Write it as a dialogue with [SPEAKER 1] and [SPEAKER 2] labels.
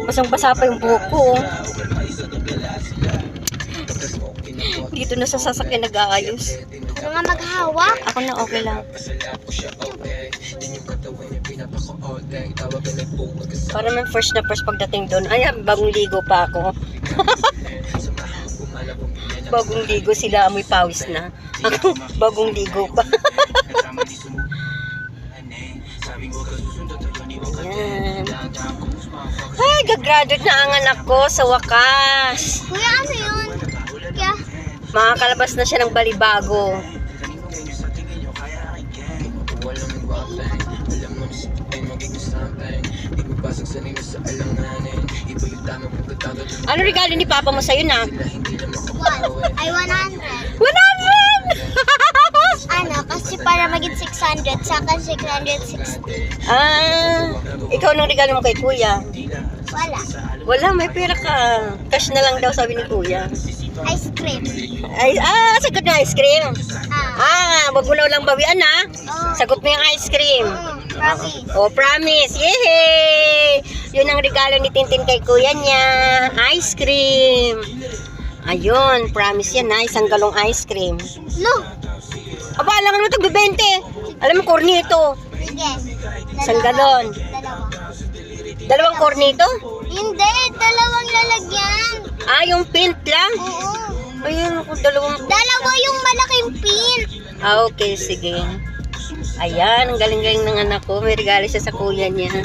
[SPEAKER 1] Basang-basa pa yung buhok ko. Oh. Dito na sa sasakyan nag-aayos.
[SPEAKER 2] Ano nga maghawak?
[SPEAKER 1] Ako na okay lang. Para man first na first pagdating doon. Ay, bagong ligo pa ako. Bagong ligo sila, amoy pawis na. Ako, bagong ligo pa. Ayan. Ay, gagraduate na ang anak ko sa wakas.
[SPEAKER 2] Kuya, ano yun? Kuya?
[SPEAKER 1] Makakalabas na siya ng balibago. Ano regalo ni Papa mo sa'yo na?
[SPEAKER 2] Ay, 100.
[SPEAKER 1] 100!
[SPEAKER 2] Ano, kasi para maging 600, sa akin 660.
[SPEAKER 1] Ah, ikaw nung regalo mo kay Kuya?
[SPEAKER 2] Wala.
[SPEAKER 1] Wala, may pera ka. Cash na lang daw sabi ni Kuya.
[SPEAKER 2] Ice cream.
[SPEAKER 1] Ay, sagot na ice cream. Wag mo na lang bawian ha. Sagot mo yung ice cream.
[SPEAKER 2] Promise.
[SPEAKER 1] Oh, promise. Yehey! Yun ang regalo ni Tintin kay Kuya niya. Ice cream. Ayun, promise yan ha. Isang galong ice cream.
[SPEAKER 2] No.
[SPEAKER 1] Aba, alam mo ito, 20. Alam mo, cornito.
[SPEAKER 2] Sige.
[SPEAKER 1] Isang galon.
[SPEAKER 2] Dalawa.
[SPEAKER 1] Dalawang cornito?
[SPEAKER 2] Hindi, dalawang lalagyan.
[SPEAKER 1] Yung pint lang?
[SPEAKER 2] Oo.
[SPEAKER 1] Ayun, ako, dalawang...
[SPEAKER 2] Dalawa yung malaking pin.
[SPEAKER 1] Okay, sige. Ayan, ang galing-galing ng anak ko. May regalo siya sa kuya niya.